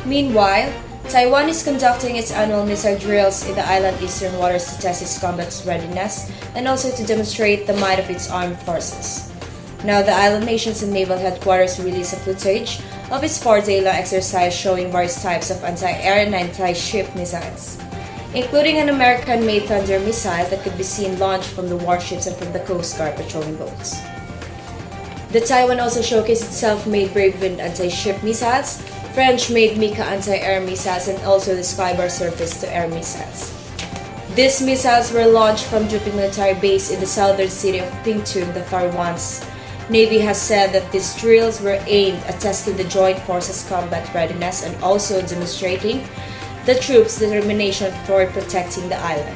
Meanwhile, Taiwan is conducting its annual missile drills in the island eastern waters to test its combat readiness and also to demonstrate the might of its armed forces. Now, the island nation's naval headquarters released a footage of its four-day-long exercise showing various types of anti-air and anti-ship missiles, including an American-made Thunder missile that could be seen launched from the warships and from the Coast Guard patrolling boats. The Taiwan also showcased its self-made Brave Wind anti-ship missiles, French-made Mika anti-air missiles, and also the Skybar surface-to-air missiles. These missiles were launched from Juping military base in the southern city of Pingtung, the Taiwan's Navy has said that these drills were aimed at testing the joint forces' combat readiness and also demonstrating the troops' determination for protecting the island.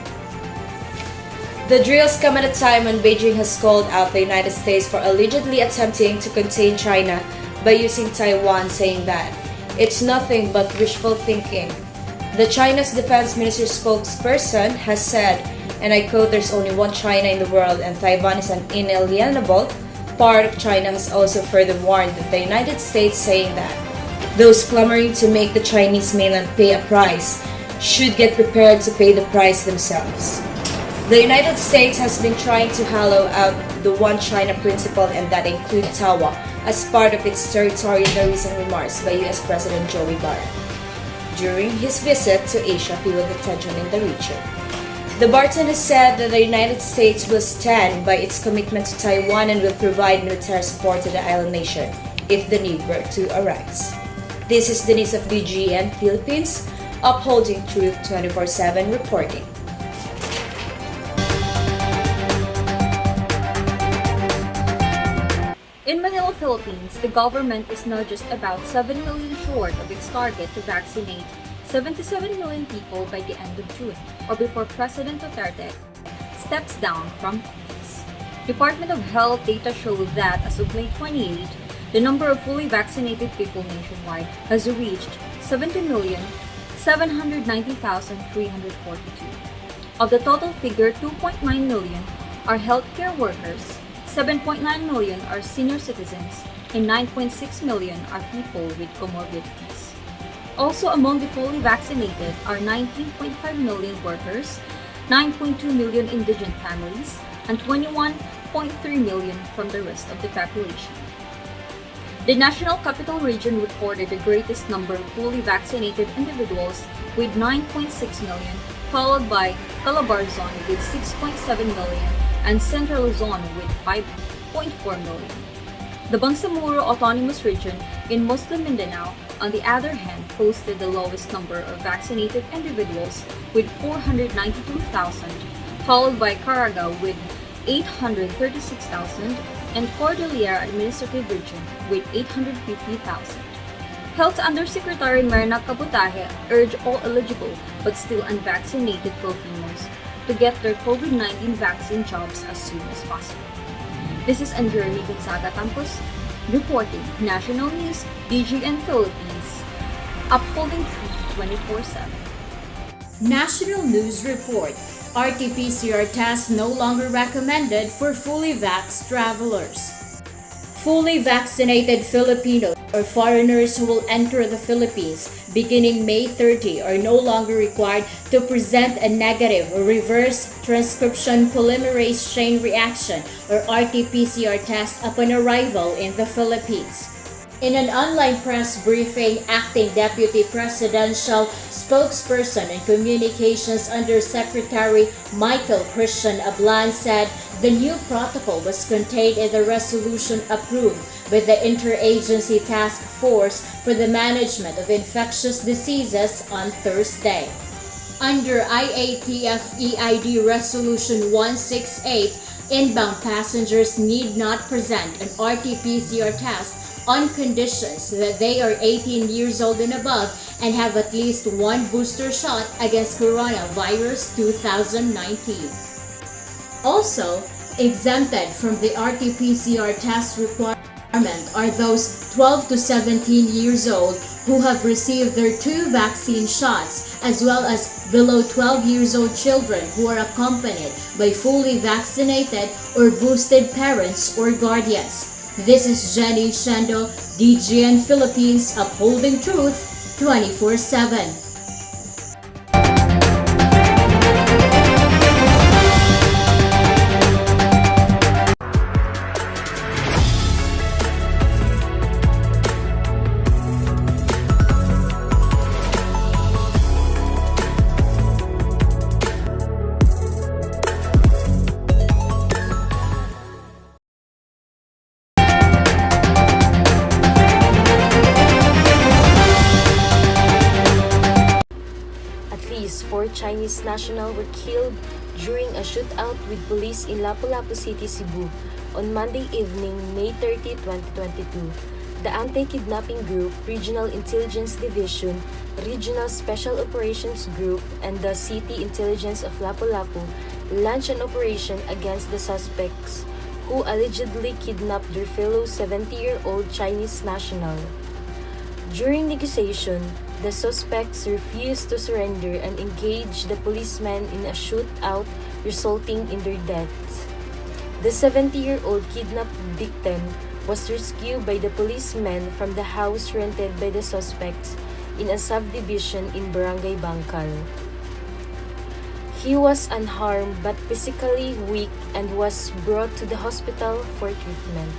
The drills come at a time when Beijing has called out the United States for allegedly attempting to contain China by using Taiwan, saying that it's nothing but wishful thinking. The China's defense minister spokesperson has said, and I quote, "There's only one China in the world and Taiwan is an inalienable part of China," has also further warned the United States, saying that those clamoring to make the Chinese mainland pay a price should get prepared to pay the price themselves. The United States has been trying to hollow out the One China principle, and that includes Taiwan as part of its territory in the recent remarks by US President Joe Biden during his visit to Asia, fueled the tension in the region. The Barton has said that the United States will stand by its commitment to Taiwan and will provide military support to the island nation if the need were to arise. This is Denise of DGN Philippines, upholding truth 24/7 reporting. In Manila, Philippines, the government is now just about 7 million short of its target to vaccinate 77 million people by the end of June, or before President Duterte steps down from office. Department of Health data show that as of May 28, the number of fully vaccinated people nationwide has reached 70,790,342. Of the total figure, 2.9 million are healthcare workers, 7.9 million are senior citizens, and 9.6 million are people with comorbidities. Also among the fully vaccinated are 19.5 million workers, 9.2 million indigent families, and 21.3 million from the rest of the population. The National Capital Region recorded the greatest number of fully vaccinated individuals with 9.6 million, followed by Calabar Zone with 6.7 million and Central Zone with 5.4 million. The Bangsamoro Autonomous Region in Muslim Mindanao, on the other hand, posted the lowest number of vaccinated individuals with 492,000, followed by Caraga with 836,000 and Cordillera Administrative Region with 850,000. Health Undersecretary Merna Kabutahe urged all eligible but still unvaccinated Filipinos to get their COVID-19 vaccine jobs as soon as possible. This is Anjurni Gonzaga Campos, reporting National News, DGN Philippines, upholding truth 24/7. National News Report. RT-PCR test no longer recommended for fully vaxxed travelers. Fully vaccinated Filipinos or foreigners who will enter the Philippines beginning May 30 are no longer required to present a negative or reverse transcription polymerase chain reaction or RT-PCR test upon arrival in the Philippines. In an online press briefing, Acting Deputy Presidential Spokesperson and Communications Undersecretary Michael Christian Ablan said the new protocol was contained in the resolution approved by the Interagency Task Force for the Management of Infectious Diseases on Thursday. Under IATF EID Resolution 168, inbound passengers need not present an RT-PCR test on conditions that they are 18 years old and above and have at least one booster shot against coronavirus 2019. Also, exempted from the RT-PCR test requirement are those 12 to 17 years old who have received their 2 vaccine shots, as well as below 12 years old children who are accompanied by fully vaccinated or boosted parents or guardians. This is Jenny Shendo, DGN Philippines, upholding truth 24/7. At least 4 Chinese nationals were killed during a shootout with police in Lapu-Lapu City, Cebu on Monday evening, May 30, 2022. The anti-kidnapping group, Regional Intelligence Division, Regional Special Operations Group, and the City Intelligence of Lapu-Lapu launched an operation against the suspects who allegedly kidnapped their fellow 70-year-old Chinese national. During negotiation, the suspects refused to surrender and engaged the policemen in a shootout resulting in their deaths. The 70-year-old kidnapped victim was rescued by the policemen from the house rented by the suspects in a subdivision in Barangay Bangkal. He was unharmed but physically weak and was brought to the hospital for treatment.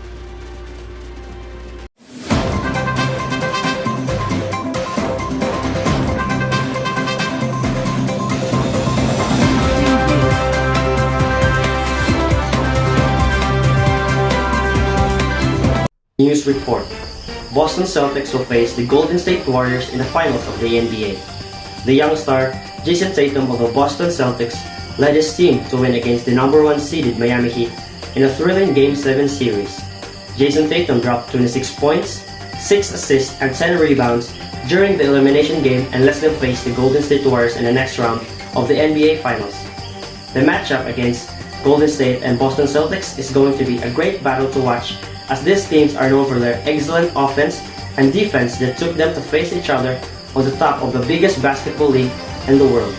News report. Boston Celtics will face the Golden State Warriors in the finals of the NBA. The young star, Jason Tatum of the Boston Celtics, led his team to win against the number 1 seeded Miami Heat in a thrilling Game 7 series. Jason Tatum dropped 26 points, 6 assists, and 10 rebounds during the elimination game and lets them face the Golden State Warriors in the next round of the NBA Finals. The matchup against Golden State and Boston Celtics is going to be a great battle to watch, as these teams are known for their excellent offense and defense that took them to face each other on the top of the biggest basketball league in the world.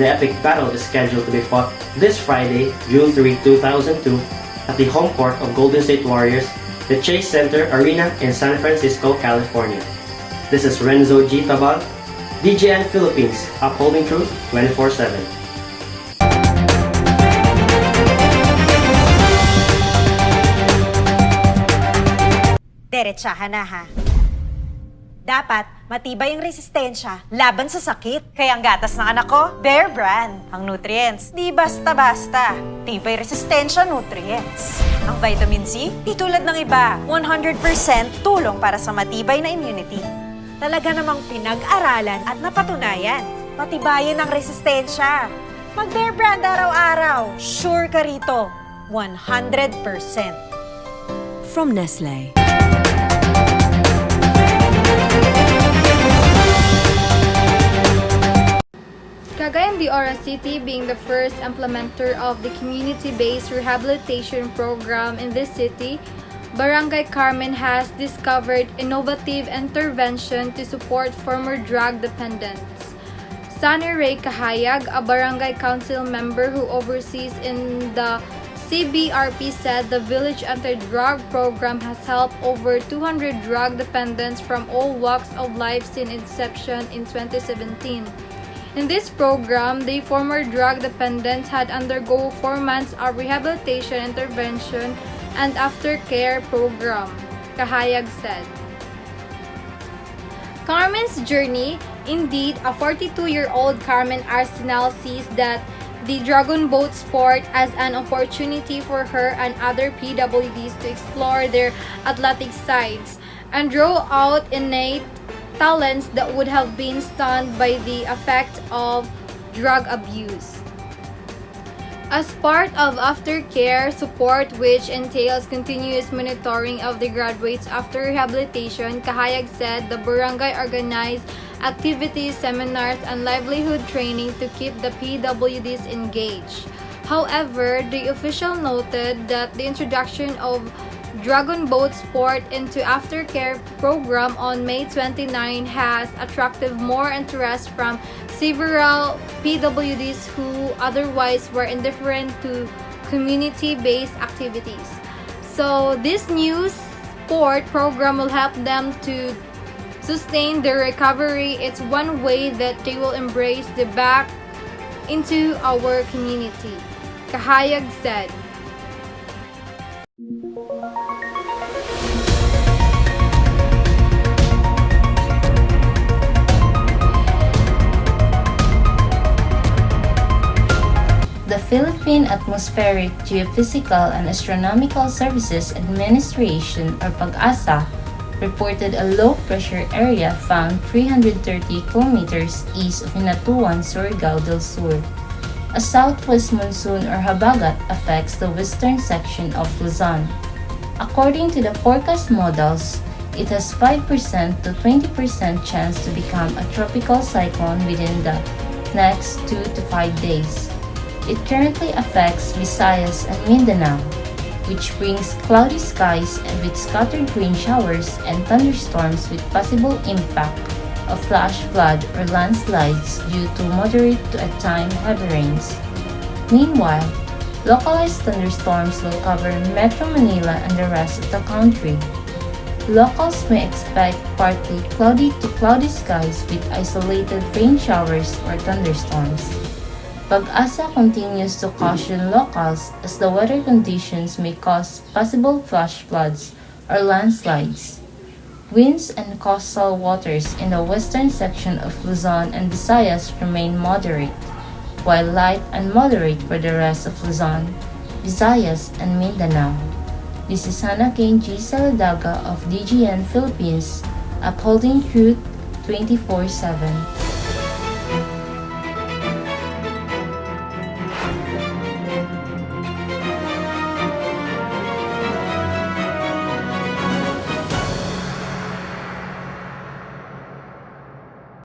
The epic battle is scheduled to be fought this Friday, June 3, 2002, at the home court of Golden State Warriors, the Chase Center Arena in San Francisco, California. This is Renzo G. Tabal, DJN Philippines, upholding truth 24/7. Derechahan na ha. Dapat matibay ang resistensya laban sa sakit. Kaya ang gatas ng anak ko, Bear Brand. Ang nutrients, di basta-basta. Tibay resistensya nutrients. Ang vitamin C, di tulad ng iba, 100% tulong para sa matibay na immunity. Talaga namang pinag-aralan at napatunayan. Matibayan ang resistensya. Mag Bear Brand araw-araw. Sure ka rito, 100%. From Nestle. Cagayan de Oro City, being the first implementer of the community-based rehabilitation program in this city, Barangay Carmen has discovered innovative intervention to support former drug dependents. Sunny Ray Kahayag, a barangay council member who oversees in the CBRP, said the Village Anti-Drug Program has helped over 200 drug dependents from all walks of life since inception in 2017. In this program, the former drug dependents had undergo 4 months of rehabilitation intervention and aftercare program, Kahayag said. Carmen's journey. Indeed, a 42-year-old Carmen Arsenal sees that the dragon boat sport as an opportunity for her and other PWDs to explore their athletic sides and draw out innate talents that would have been stunned by the effect of drug abuse. As part of aftercare support, which entails continuous monitoring of the graduates after rehabilitation, Kahayag said the barangay organized activities, seminars, and livelihood training to keep the PWDs engaged. However, the official noted that the introduction of Dragon Boat Sport into aftercare program on May 29 has attracted more interest from several PWDs who otherwise were indifferent to community-based activities. So this new sport program will help them to sustain their recovery. It's one way that they will embrace the back into our community. Kahayag said. The Philippine Atmospheric, Geophysical and Astronomical Services Administration or PAGASA reported a low-pressure area found 330 kilometers east of Hinatuan, Surigao del Sur. A southwest monsoon or habagat affects the western section of Luzon. According to the forecast models, it has 5% to 20% chance to become a tropical cyclone within the next 2 to 5 days. It currently affects Visayas and Mindanao, which brings cloudy skies with scattered rain showers and thunderstorms with possible impact of flash flood or landslides due to moderate to at times heavy rains. Meanwhile, localized thunderstorms will cover Metro Manila and the rest of the country. Locals may expect partly cloudy to cloudy skies with isolated rain showers or thunderstorms. PAGASA continues to caution locals as the weather conditions may cause possible flash floods or landslides. Winds and coastal waters in the western section of Luzon and Visayas remain moderate, while light and moderate for the rest of Luzon, Visayas, and Mindanao. This is Hannah Kane G. Saladaga of DGN Philippines, upholding truth 24/7.